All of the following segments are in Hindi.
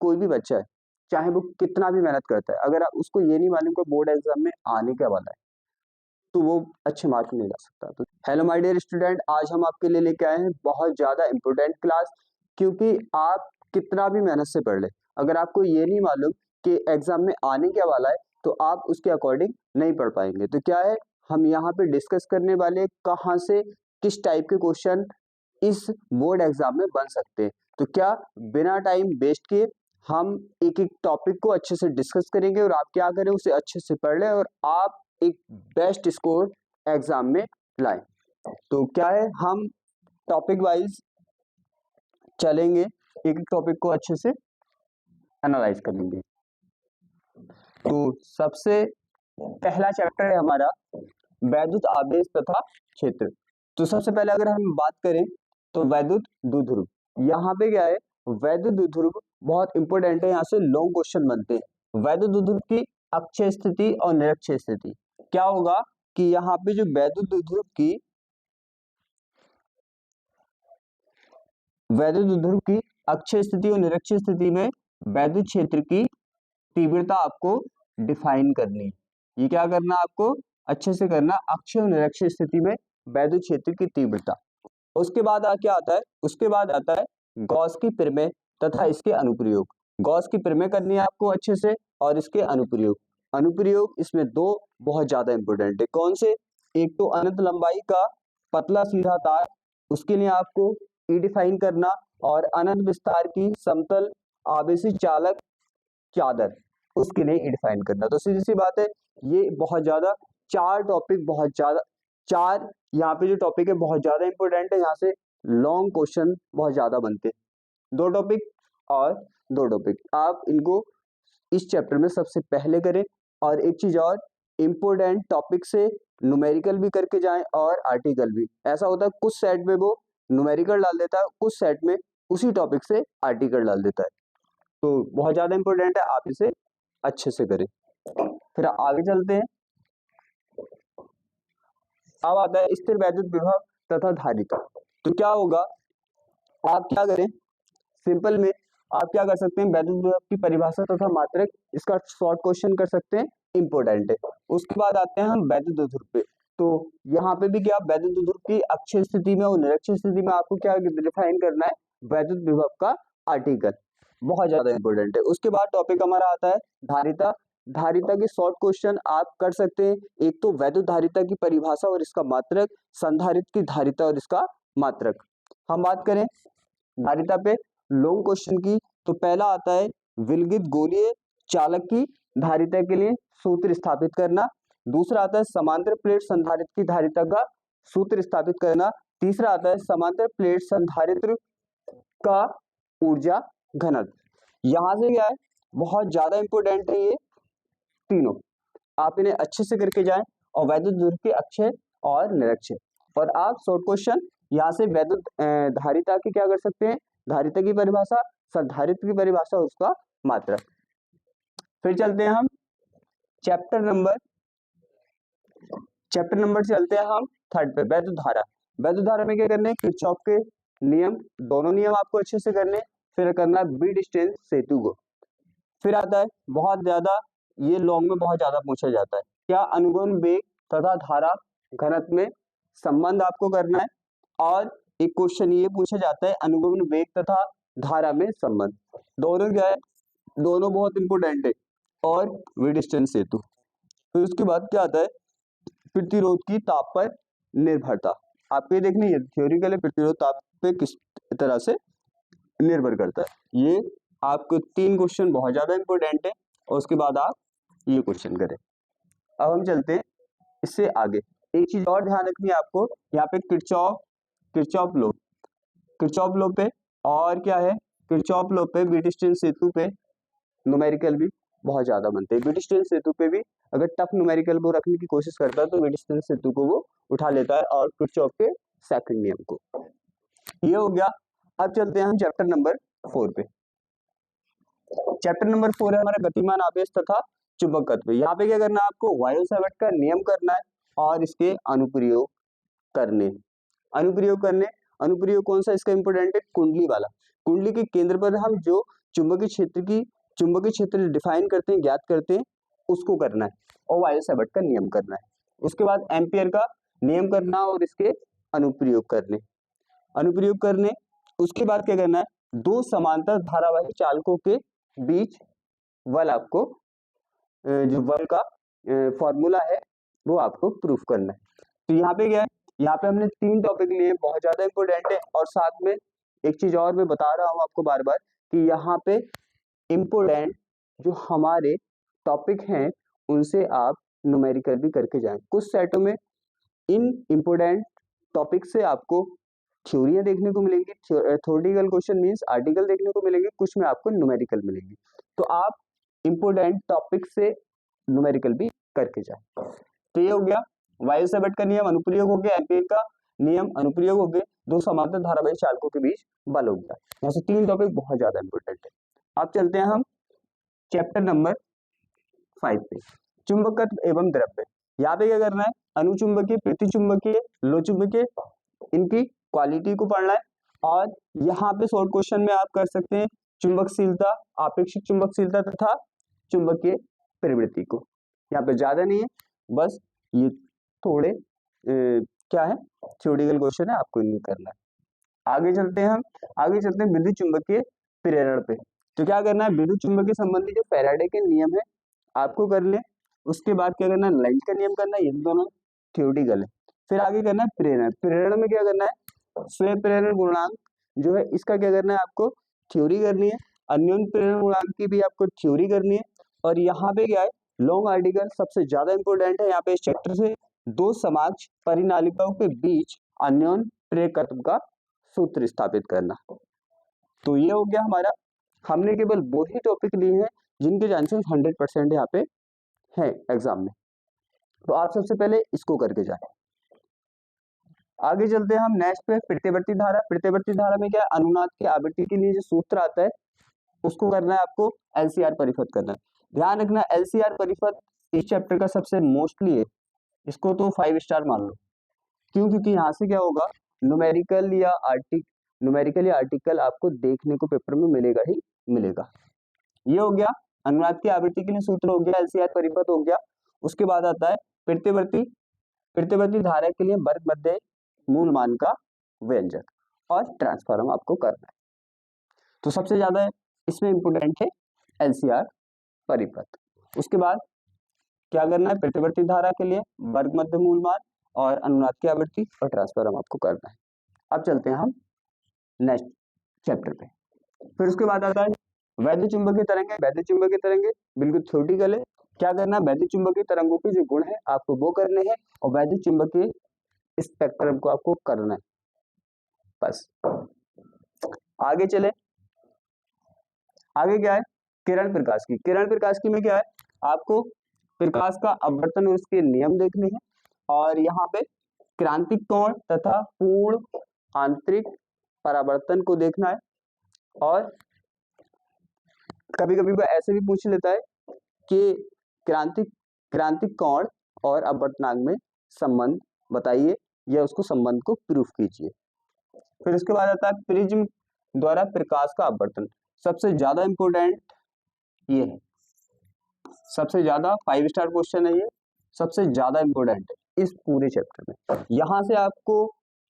कोई भी बच्चा है, चाहे वो कितना भी मेहनत करता है, अगर आप उसको ये नहीं मालूम कि बोर्ड एग्जाम में आने क्या वाला है, तो वो अच्छे मार्क्स नहीं ला सकता। तो हेलो माय डियर स्टूडेंट, आज हम आपके लिए लेके आए हैं बहुत ज़्यादा इम्पोर्टेंट क्लास, क्योंकि आप कितना भी मेहनत से पढ़ ले, अगर आपको ये नहीं मालूम कि एग्जाम में आने क्या वाला है, तो आप उसके अकॉर्डिंग नहीं पढ़ पाएंगे। तो क्या है, हम यहाँ पे डिस्कस करने वाले कहाँ से किस टाइप के क्वेश्चन इस बोर्ड एग्जाम में बन सकते हैं। तो क्या बिना टाइम वेस्ट किए हम एक एक टॉपिक को अच्छे से डिस्कस करेंगे और आप क्या करें, उसे अच्छे से पढ़ लें और आप एक बेस्ट स्कोर एग्जाम में लाएं। तो क्या है, हम टॉपिक वाइज चलेंगे, एक एक टॉपिक को अच्छे से एनालाइज करेंगे। तो सबसे पहला चैप्टर है हमारा वैद्युत आवेश तथा क्षेत्र। तो सबसे पहले अगर हम बात करें तो वैद्युत द्विध्रुव, यहाँ पे क्या है, वैद्युत द्विध्रुव बहुत इंपॉर्टेंट है, यहाँ से लॉन्ग क्वेश्चन बनते हैं। वैद्युत द्विध्रुव की अक्षीय स्थिति और निरक्षीय स्थिति क्या होगा कि यहाँ पे जो वैद्युत द्विध्रुव की अक्षीय स्थिति और निरक्षीय स्थिति में वैद्युत क्षेत्र की तीव्रता आपको डिफाइन करनी है। ये क्या करना आपको अच्छे से करना, अक्षीय और निरक्षीय स्थिति में वैद्युत क्षेत्र की तीव्रता। उसके बाद क्या आता है, उसके बाद आता है गॉस की प्रमेय तथा इसके अनुप्रयोग। गॉस की प्रमेय करनी है आपको अच्छे से, और इसके अनुप्रयोग इसमें दो बहुत ज्यादा इंपॉर्टेंट है। कौन से, एक तो अनंत लंबाई का पतला सीधा तार, उसके लिए आपको ई डिफाइन करना, और अनंत विस्तार की समतल आवेशी चालक चादर, उसके लिए ई डिफाइन करना। तो सीधी सी बात है, ये बहुत ज्यादा चार टॉपिक, बहुत ज्यादा चार यहाँ पे जो टॉपिक है बहुत ज्यादा इंपॉर्टेंट है, यहाँ से लॉन्ग क्वेश्चन बहुत ज्यादा बनते हैं। दो टॉपिक और दो टॉपिक आप इनको इस चैप्टर में सबसे पहले करें, और एक चीज और, इंपॉर्टेंट टॉपिक से न्यूमेरिकल भी करके जाएं और आर्टिकल भी। ऐसा होता है कुछ सेट में वो न्यूमेरिकल डाल देता है, कुछ सेट में उसी टॉपिक से आर्टिकल डाल देता है। तो बहुत ज्यादा इंपॉर्टेंट है, आप इसे अच्छे से करें। फिर आगे चलते हैं। अब आता है स्थिर वैद्युत विभव तथा धारिता। तो क्या होगा, आप क्या करें, सिंपल में आप क्या कर सकते हैं, वैद्युत विभव की परिभाषा तथा मात्रक, इसका शॉर्ट क्वेश्चन कर सकते हैं, इंपॉर्टेंट है। उसके बाद आते हैं हम वैद्युत द्विध्रुव पे। तो यहाँ पे भी क्या, वैद्युत द्विध्रुव की अक्षीय स्थिति में और निरक्षीय स्थिति में आपको क्या डिफाइन करना है, वैद्युत विभव का आर्टिकल, बहुत ज्यादा इंपॉर्टेंट है। उसके बाद टॉपिक हमारा आता है धारिता। धारिता के शॉर्ट क्वेश्चन आप कर सकते हैं, एक तो वैद्युत धारिता की परिभाषा और इसका मात्रक, संधारित्र की धारिता और इसका मात्रक। हम बात करें धारिता पे लॉन्ग क्वेश्चन की, तो पहला आता है विलगित गोलीय चालक की धारिता के लिए सूत्र स्थापित करना। दूसरा आता है समांतर प्लेट संधारित्र की धारिता का सूत्र स्थापित करना। तीसरा आता है समांतर प्लेट संधारित्र का ऊर्जा घनत्व। यहां से क्या है, बहुत ज्यादा इंपॉर्टेंट है ये तीनों, आप इन्हें अच्छे से करके जाएं, और वैद्युत द्विध्रुव के अक्षय और निरक्षय। और आप शॉर्ट क्वेश्चन यहाँ से वैद्युत धारिता की क्या कर सकते हैं, धारिता की परिभाषा, संधारित्र की परिभाषा, उसका मात्रक। फिर चलते हैं हम चैप्टर नंबर चलते हैं हम थर्ड पे, वैद्युत धारा। वैद्युत धारा में क्या करना है, किरचॉफ के नियम, दोनों नियम आपको अच्छे से करने। फिर करना है बी डिस्टेंस सेतु को। फिर आता है बहुत ज्यादा, ये लॉन्ग में बहुत ज्यादा पूछा जाता है, क्या अनुगमन वेग तथा धारा घनत्व में संबंध आपको करना है। और एक क्वेश्चन ये पूछा जाता है अनुगमन वेग तथा धारा में संबंध, दोनों क्या है, दोनों बहुत इंपोर्टेंट है। और वे डिस्टेंस सेतु। फिर उसके बाद क्या आता है, प्रतिरोध की ताप पर निर्भरता। आपको ये देखनी है, थ्योरिकल है, प्रतिरोध ताप पे किस तरह से निर्भर करता है। ये आपको तीन क्वेश्चन बहुत ज्यादा इंपॉर्टेंट है, और उसके बाद आप ये क्वेश्चन करें। अब हम चलते हैं इससे आगे। एक चीज और ध्यान रखनी है आपको, यहाँ पे किरचॉफ लो पे, और क्या है, किरचॉफ लो पे, बी डिस्टेंस सेतु पे न्यूमेरिकल भी बहुत ज्यादा बनते हैं। बी डिस्टेंस सेतु पे भी अगर टफ न्यूमेरिकल वो रखने की कोशिश करता है, तो बी डिस्टेंस सेतु को वो उठा लेता है, और किरचॉफ के सेकंड नियम को। ये हो गया। अब चलते हैं हम चैप्टर नंबर 4 पे। चैप्टर नंबर 4 है हमारा गतिमान आवेश तथा चुंबकत्व। यहाँ पे क्या करना है आपको, वायु सेवर्ट का नियम करना है, और इसके अनुप्रयोग करने। अनुप्रयोग कौन सा इसका इंपोर्टेंट है, कुंडली वाला। कुंडली के केंद्र पर हम जो चुंबकीय क्षेत्र डिफाइन करते हैं, ज्ञात करते हैं, उसको करना है और वायु-सैबार्ट का नियम करना है। उसके बाद एम्पियर का नियम करना और इसके अनुप्रयोग करने। उसके बाद क्या करना है, दो समांतर धारावाही चालकों के बीच बल आपको जो बल का फॉर्मूला है वो आपको प्रूफ करना है। तो यहाँ पे क्या है, यहाँ पे हमने 3 टॉपिक लिए, बहुत ज्यादा इंपॉर्टेंट है। और साथ में एक चीज और मैं बता रहा हूँ आपको बार बार कि यहाँ पे इम्पोर्टेंट जो हमारे टॉपिक हैं उनसे आप न्यूमेरिकल भी करके जाएं। कुछ सेटों में इन इम्पोर्टेंट टॉपिक से आपको थ्योरियां देखने को मिलेंगी, थ्योरेटिकल क्वेश्चन मींस आर्टिकल देखने को मिलेंगे, कुछ में आपको न्यूमेरिकल मिलेंगे। तो आप इम्पोर्टेंट टॉपिक से न्यूमेरिकल भी करके जाएं। तो ये हो गया वायु-सैबार्ट का नियम, अनुप्रयोग हो गया, एम्पियर का नियम, अनुप्रयोग हो गए, दो समांतर धारावाही चालकों के बीच बल हो गया। यहाँ से 3 टॉपिक बहुत ज्यादा इंपॉर्टेंट है। अब चलते हैं हम चैप्टर नंबर 5 पे, चुंबकत्व एवं द्रव्य। यहाँ पे क्या करना है, अनुचुंबकीय, प्रतिचुंबकीय, लोचुंबकीय, इनकी क्वालिटी को पढ़ना है। और यहाँ पे शॉर्ट क्वेश्चन में आप कर सकते हैं चुंबकशीलता, आपेक्षिक चुंबकशीलता तथा चुंबकीय प्रवृत्ति को। यहाँ पे ज्यादा नहीं है, बस ये थोड़े क्या है थ्योरेटिकल क्वेश्चन है, आपको इनको करना है। आगे चलते हैं विद्युत चुंबकीय प्रेरण पे। तो क्या करना है, विद्युत चुंबकीय संबंधी जो फैराडे के नियम है आपको कर ले। उसके बाद क्या करना है, लेंज का नियम करना है, ये दोनों थ्योरेटिकल है। फिर आगे करना है प्रेरण में क्या करना है, स्वयं प्रेरण गुणांक जो है इसका क्या करना है, आपको थ्योरी करनी है। अन्योन्य प्रेरण गुणांक की भी आपको थ्योरी करनी है। और यहाँ पे क्या है, लॉन्ग आर्टिकल सबसे ज्यादा इंपॉर्टेंट है यहाँ पे इस चैप्टर से, दो समाज परिनालिकाओं के बीच अन्योन्य प्रेरकत्व का सूत्र स्थापित करना। तो ये हो गया हमारा, हमने केवल वो ही टॉपिक लिए हैं जिनके चांसेस 100% यहाँ पे है एग्जाम में। तो आप सबसे पहले इसको करके जाए। आगे चलते हैं हम नेक्स्ट पे, प्रत्यवर्ती धारा। प्रत्यवर्ती धारा में क्या है, अनुनाद की आवृत्ति के लिए जो सूत्र आता है उसको करना है आपको, एलसीआर परिपथ करना है। ध्यान रखना एलसीआर परिपथ इस चैप्टर का सबसे मोस्टली है, इसको तो 5 स्टार मान लो। क्यों, क्योंकि यहाँ से क्या होगा, न्यूमेरिकल या आर्टिकल आपको देखने को पेपर में मिलेगा ही मिलेगा। ये हो गया अनुनाद की आवृत्ति के लिए सूत्र हो गया, एलसीआर परिपथ हो गया। उसके बाद आता है प्रत्यवर्ती धारा के लिए वर्ग मध्य मूल मान का व्यंजक और ट्रांसफॉर्म आपको करना है। तो सबसे ज्यादा इसमें इंपोर्टेंट है एलसीआर परिपथ। उसके बाद क्या करना है, प्रत्यवर्ती धारा के लिए वर्ग मध्य मूल मान और अनुनाद की आवृत्ति और ट्रांसफॉर्म आपको करना है। अब चलते हैं हम नेक्स्ट चैप्टर पे। फिर उसके बाद आता है वैद्युत चुंबकीय तरंगे। वैद्युत चुंबकीय तरंगे बिल्कुल थ्योरेटिकल है। क्या करना है, वैद्युत चुंबकीय तरंगों के जो गुण है आपको वो करने हैं और वैद्युत चुंबकीय स्पेक्ट्रम को आपको करना है, बस। आगे चले, आगे क्या है, किरण प्रकाश की। किरण प्रकाश की में क्या है, आपको प्रकाश का अपवर्तन और उसके नियम देखने हैं। और यहाँ पे क्रांतिक कोण तथा पूर्ण आंतरिक परावर्तन को देखना है। और कभी कभी वो ऐसे भी पूछ लेता है कि क्रांतिक कोण और अपवर्तनांक में संबंध बताइए या उसको संबंध को प्रूफ कीजिए। फिर उसके बाद आता है प्रिज्म द्वारा प्रकाश का अपवर्तन। सबसे ज्यादा इंपॉर्टेंट ये है, सबसे ज्यादा 5 स्टार क्वेश्चन है ये, सबसे ज्यादा इंपॉर्टेंट है इस पूरे चैप्टर में। यहां से आपको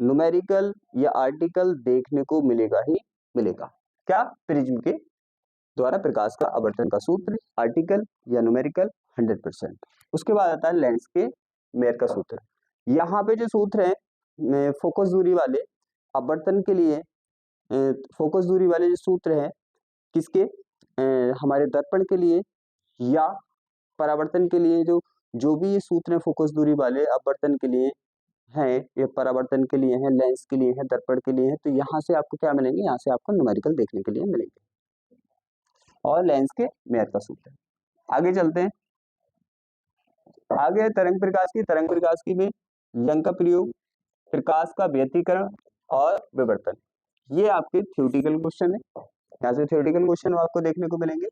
न्यूमेरिकल या आर्टिकल देखने को मिलेगा ही मिलेगा। क्या, प्रिज्म के द्वारा प्रकाश का अपवर्तन का सूत्र, आर्टिकल या न्यूमेरिकल 100%। उसके बाद आता है लेंस के मेयर का सूत्र। यहाँ पे जो सूत्र है फोकस दूरी वाले अपवर्तन के लिए, फोकस दूरी वाले जो सूत्र है किसके, हमारे दर्पण के लिए या परावर्तन के लिए, जो भी ये सूत्र है फोकस दूरी वाले अपवर्तन के लिए हैं, ये परावर्तन के लिए हैं, लेंस के लिए है, दर्पण के लिए है। तो यहाँ से आपको क्या मिलेंगे, यहाँ से आपको न्यूमेरिकल देखने के लिए मिलेंगे और लेंस के मेयर का सूत्र। आगे चलते हैं, आगे तरंग प्रकाश की। तरंग प्रकाश की में यंग का प्रयोग, प्रकाश का व्यतिकरण और विवर्तन, ये आपके थ्योरेटिकल क्वेश्चन है। यहाँ से थ्योरेटिकल क्वेश्चन आपको देखने को मिलेंगे।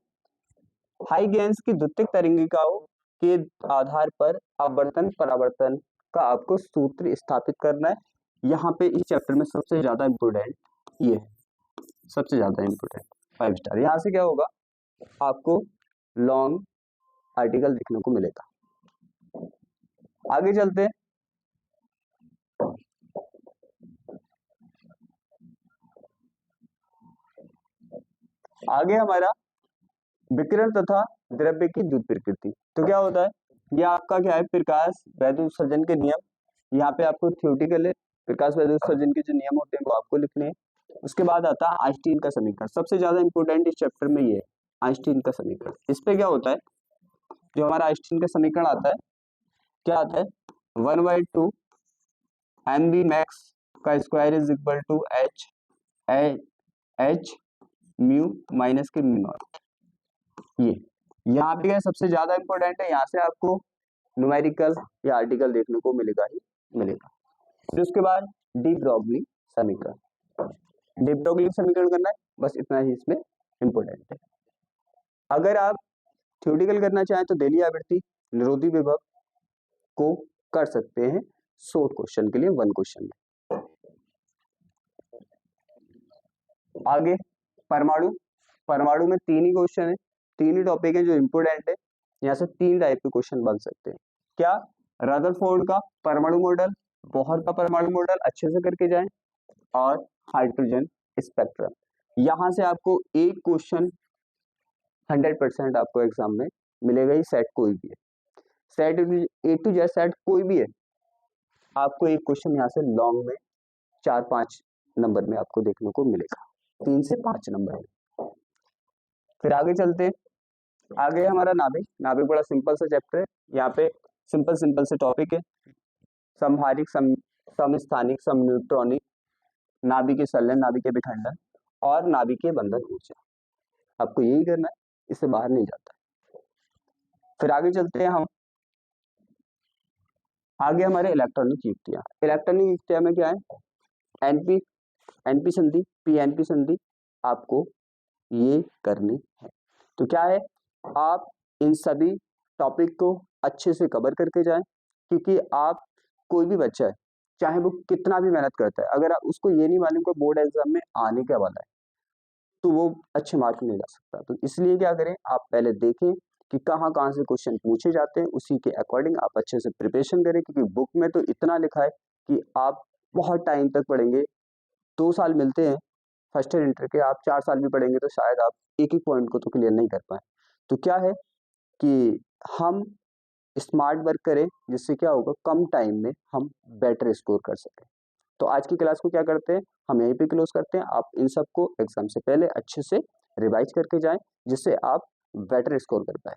हाई गेंस की द्वितीयक तरंगिकाओं के आधार पर अपवर्तन परावर्तन का आपको सूत्र स्थापित करना है। यहाँ पे इस चैप्टर में सबसे ज्यादा इंपोर्टेंट ये है, सबसे ज्यादा इंपोर्टेंट। 5 स्टार। यहाँ से क्या होगा, आपको लॉन्ग आर्टिकल देखने को मिलेगा। आगे चलते हैं। आगे हमारा विकिरण तथा द्रव्य की द्युत प्रकृति। तो क्या होता है, ये आपका क्या है, प्रकाश वैद्युत उत्सर्जन के नियम। यहाँ पे आपको थ्योरेटिकल है, प्रकाश वैद्युत उत्सर्जन के जो नियम होते हैं वो आपको लिखने हैं। उसके बाद आता है आइंस्टीन का समीकरण। सबसे ज्यादा इंपोर्टेंट इस चैप्टर में ये है आइंस्टीन का समीकरण। इस पे क्या होता है, जो हमारा आइंस्टीन का समीकरण आता है, क्या आता है, 1/2 mv मैक्स का square is equal to h mu minus के म्यू नॉट। ये यहाँ पे सबसे ज्यादा इंपॉर्टेंट है, यहाँ से आपको न्यूमेरिकल या आर्टिकल देखने को मिलेगा ही मिलेगा। फिर उसके बाद डी ब्रॉगली समीकरण। डी ब्रॉगली समीकरण करना है, बस इतना ही इसमें इंपॉर्टेंट है। अगर आप थ्योरेटिकल करना चाहें तो देली आवृत्ति, निरोधी विभव को कर सकते हैं शॉर्ट क्वेश्चन के लिए, 1 क्वेश्चन में। आगे परमाणु। परमाणु में 3 ही क्वेश्चन है, 3 ही टॉपिक है जो इंपोर्टेंट है। यहाँ से 3 टाइप के क्वेश्चन बन सकते हैं। क्या, रदरफोर्ड का परमाणु मॉडल, बोहर का परमाणु मॉडल अच्छे से करके जाएं, और हाइड्रोजन स्पेक्ट्रम। यहाँ से आपको एक क्वेश्चन 100% आपको एग्जाम में मिलेगा ही, सेट कोई भी है, set A to Z set कोई भी है, आपको एक क्वेश्चन यहाँ से लॉन्ग में 4-5 नंबर में आपको देखने को मिलेगा, 3 से 5 नंबर में। फिर आगे चलते हैं। आगे हमारा नाभिक। नाभिक बड़ा सिंपल सा चैप्टर है, यहाँ पे सिंपल से टॉपिक है, समहारिक, समस्थानिक, समन्यूट्रॉनिक, नाभिकीय संलयन, नाभिकीय विखंडन और नाभिकीय बंधन ऊर्जा। आपको यही करना है, इससे बाहर नहीं जाता। फिर आगे चलते हैं हम। आगे हमारे इलेक्ट्रॉनिक युक्तियां। इलेक्ट्रॉनिक युक्तियां में क्या है, एनपी संधि, पीएनपी संधि आपको ये करनी है। तो क्या है, आप इन सभी टॉपिक को अच्छे से कवर करके जाएं, क्योंकि आप, कोई भी बच्चा है चाहे वो कितना भी मेहनत करता है, अगर आप उसको ये नहीं मालूम कि बोर्ड एग्जाम में आने क्या वाला है, तो वो अच्छे मार्क नहीं ला सकता। तो इसलिए क्या करें, आप पहले देखें कि कहाँ से क्वेश्चन पूछे जाते हैं, उसी के अकॉर्डिंग आप अच्छे से प्रिपरेशन करें, क्योंकि बुक में तो इतना लिखा है कि आप बहुत टाइम तक पढ़ेंगे। 2 साल मिलते हैं फर्स्ट ईयर इंटर के, आप 4 साल भी पढ़ेंगे तो शायद आप एक पॉइंट को तो क्लियर नहीं कर पाए। तो क्या है कि हम स्मार्ट वर्क करें, जिससे क्या होगा, कम टाइम में हम बेटर स्कोर कर सकें। तो आज की क्लास को क्या करते हैं, हम यहीं पे क्लोज करते हैं। आप इन सबको एग्जाम से पहले अच्छे से रिवाइज करके जाएं, जिससे आप बेटर स्कोर कर पाए।